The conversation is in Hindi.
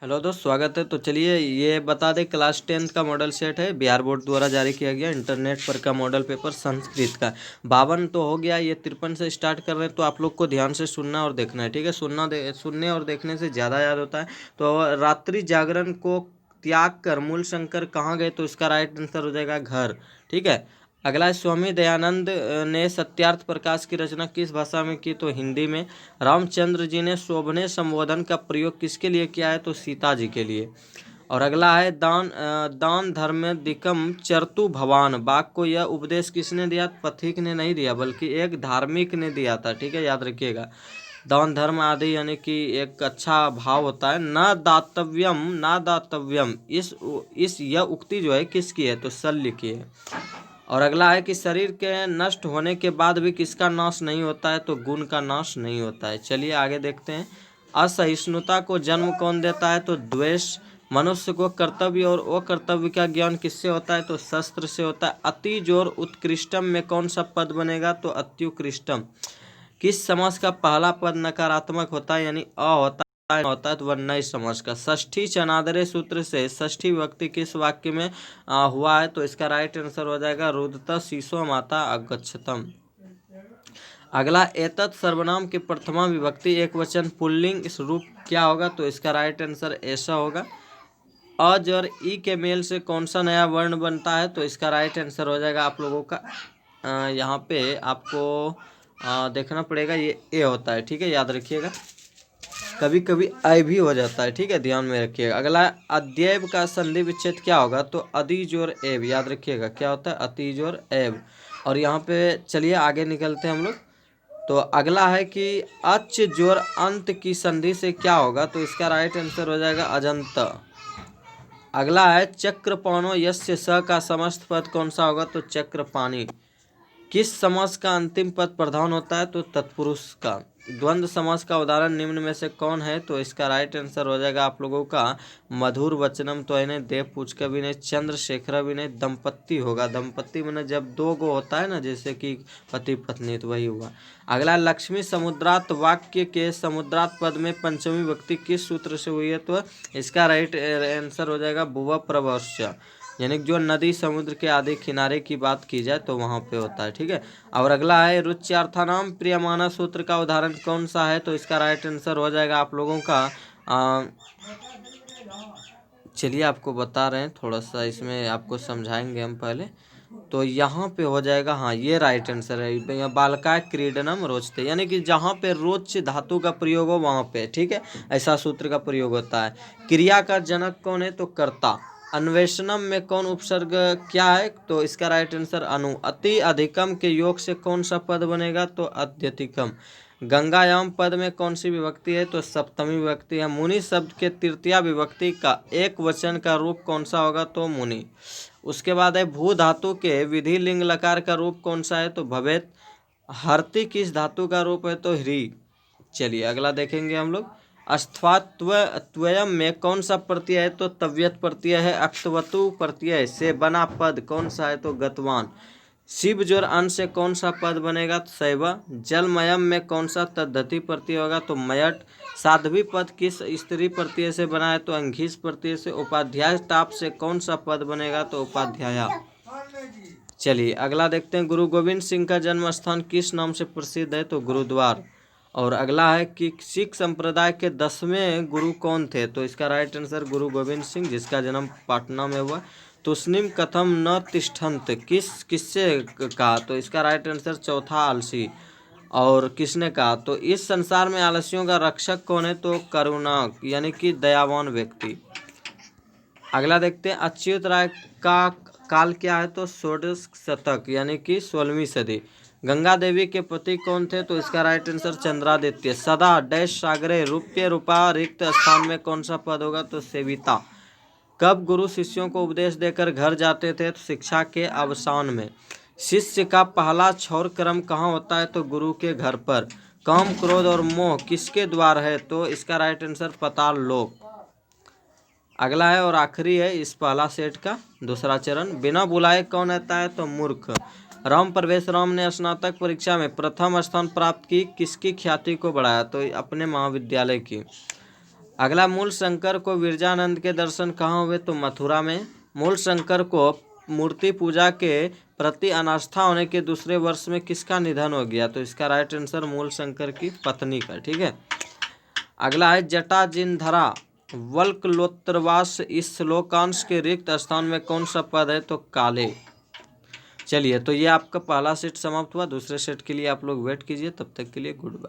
हेलो दोस्त, स्वागत है। तो चलिए ये बता दें, क्लास 10th का मॉडल सेट है, बिहार बोर्ड द्वारा जारी किया गया इंटरनेट पर का मॉडल पेपर संस्कृत का 52 तो हो गया। ये 53 से स्टार्ट कर रहे हैं, तो आप लोग को ध्यान से सुनना और देखना है, ठीक है। सुनने और देखने से ज़्यादा याद होता है। तो रात्रि जागरण को त्याग कर मूल शंकर कहाँ गए, तो इसका राइट आंसर हो जाएगा घर, ठीक है। अगला है, स्वामी दयानंद ने सत्यार्थ प्रकाश की रचना किस भाषा में की, तो हिंदी में। रामचंद्र जी ने शोभने संबोधन का प्रयोग किसके लिए किया है, तो सीता जी के लिए। और अगला है, दान धर्मेदिकम चरतु भवान बाग को यह उपदेश किसने दिया, पथिक ने नहीं दिया बल्कि एक धार्मिक ने दिया था, ठीक है, याद रखिएगा। दान धर्म आदि यानी कि एक अच्छा भाव होता है। ना दातव्यम इस यह उक्ति जो है किसकी है, तो शल्य की है। और अगला है कि शरीर के नष्ट होने के बाद भी किसका नाश नहीं होता है, तो गुण का नाश नहीं होता है। चलिए आगे देखते हैं। असहिष्णुता को जन्म कौन देता है, तो द्वेष। मनुष्य को कर्तव्य और अकर्तव्य का ज्ञान किससे होता है, तो शस्त्र से होता है। अति जोर उत्कृष्टम में कौन सा पद बनेगा, तो अत्युत्कृष्टम। किस समास का पहला पद नकारात्मक होता है यानी अ होता है, तो वह नए समास का। षष्ठी चनादरे सूत्र से षष्ठी विभक्ति किस वाक्य में हुआ है, तो इसका राइट आंसर हो जाएगा रुदत शीशो माता अगच्छतम। अगला, एतत् सर्वनाम की प्रथमा विभक्ति एक वचन पुल्लिंग इस रूप क्या होगा, तो इसका राइट आंसर ऐसा होगा। अज और ई के मेल से कौन सा नया वर्ण बनता है, तो इसका राइट आंसर हो जाएगा आप लोगों का यहाँ पे आपको देखना पड़ेगा, ये ए होता है, ठीक है, याद रखिएगा। कभी कभी आई भी हो जाता है, ठीक है, ध्यान में रखिएगा। अगला, अद्यैव का संधि विच्छेद क्या होगा, तो अदिज और एव, याद रखिएगा क्या होता है, अतिज और एव। और यहाँ पे चलिए आगे निकलते हैं हम लोग। तो अगला है कि अच जोर अंत की संधि से क्या होगा, तो इसका राइट आंसर हो जाएगा अजंत। अगला है, चक्रपाणो यस्य स का समस्त पद कौन सा होगा, तो चक्रपाणी। किस समास का अंतिम पद प्रधान होता है, तो तत्पुरुष का। द्वंद्व समास का उदाहरण निम्न में से कौन है, तो इसका राइट आंसर हो जाएगा आप लोगों का मधुर वचनम तो इन्हें देव पूछकर भी नहीं, चंद्रशेखर भी नहीं, दंपत्ति होगा। दंपत्ति मैंने जब दो गो होता है ना, जैसे कि पति पत्नी, तो वही हुआ। अगला, लक्ष्मी समुद्रात वाक्य के समुद्रात पद में पंचमी व्यक्ति किस सूत्र से हुई है, तो इसका राइट आंसर हो जाएगा भुव प्रवश्य, यानी जो नदी समुद्र के आधे किनारे की बात की जाए तो वहां पे होता है, ठीक है। और अगला है, रुच्यार्थानाम प्रियमाना सूत्र का उदाहरण कौन सा है, तो इसका राइट आंसर हो जाएगा आप लोगों का चलिए आपको बता रहे हैं, थोड़ा सा इसमें आपको समझाएंगे हम पहले। तो यहाँ पे हो जाएगा, हाँ ये राइट आंसर है, बालका क्रीडनम रोचते, यानी कि जहाँ पे रोच धातु का प्रयोग हो वहाँ पे, ठीक है, ऐसा सूत्र का प्रयोग होता है। क्रिया का जनक कौन है, तो कर्ता। अन्वेषणम में कौन उपसर्ग क्या है, तो इसका राइट आंसर अनु। अति अधिकम के योग से कौन सा पद बनेगा, तो अत्यधिकम। गंगायाम पद में कौन सी विभक्ति है, तो सप्तमी विभक्ति है। मुनि शब्द के तृतीया विभक्ति का एक वचन का रूप कौन सा होगा, तो मुनि। उसके बाद है, भू धातु के विधि लिंग लकार का रूप कौन सा है, तो भवेत। हर्ति किस धातु का रूप है, तो ह्री। चलिए अगला देखेंगे हम लोग। अस्थात्वयम में कौन सा प्रत्यय है, तो तव्यत प्रत्यय है। अक्तवतु प्रत्यय से बना पद कौन सा है, तो गतवान। शिव जोर अन से कौन सा पद बनेगा, तो शैव। जलमयम में कौन सा तद्धति प्रत्यय होगा, तो मयट। साध्वी पद किस स्त्री प्रत्यय से बना है, तो अंघिस प्रत्यय से। उपाध्याय टाप से कौन सा पद बनेगा, तो उपाध्याया। चलिए अगला देखते हैं। गुरु गोविंद सिंह का जन्म स्थान किस नाम से प्रसिद्ध है, तो गुरुद्वार। और अगला है कि सिख संप्रदाय के 10वें गुरु कौन थे, तो इसका राइट आंसर गुरु गोविंद सिंह, जिसका जन्म पटना में हुआ। तुस्निम कथम न तिष्ठन्त किससे कहा, तो इसका राइट आंसर चौथा आलसी। और किसने कहा, तो इस संसार में आलसियों का रक्षक कौन है, तो करुणा यानी कि दयावान व्यक्ति। अगला देखते हैं। अच्युत राय का काल क्या है, तो षोडश शतक यानी कि 16वीं सदी। गंगा देवी के पति कौन थे, तो इसका राइट आंसर चंद्रादित्य। सदा डैश सागरे रूप्य रूपा रिक्त स्थान में कौन सा पद होगा, तो सेविता। कब गुरु शिष्यों को उपदेश देकर घर जाते थे, तो शिक्षा के अवसान में। शिष्य का पहला क्षौर क्रम कहाँ होता है, तो गुरु के घर पर। काम क्रोध और मोह किसके द्वार है, तो इसका राइट आंसर पाताल लोक। अगला है और आखिरी है इस पहला सेट का दूसरा चरण। बिना बुलाए कौन आता है, तो मूर्ख। राम प्रवेश राम ने स्नातक परीक्षा में प्रथम स्थान प्राप्त की, किसकी ख्याति को बढ़ाया, तो अपने महाविद्यालय की। अगला, मूल शंकर को विरजानंद के दर्शन कहाँ हुए? तो मथुरा में। मूल शंकर को मूर्ति पूजा के प्रति अनास्था होने के दूसरे वर्ष में किसका निधन हो गया? तो इसका राइट आंसर मूल शंकर की पत्नी का। ठीक है। अगला है, जटाजिनधरा वल्कलोत्रवास इस श्लोकांश के रिक्त स्थान में कौन सा पद है? तो काले। चलिए, तो ये आपका पहला सेट समाप्त हुआ। दूसरे सेट के लिए आप लोग वेट कीजिए। तब तक के लिए गुड बाय।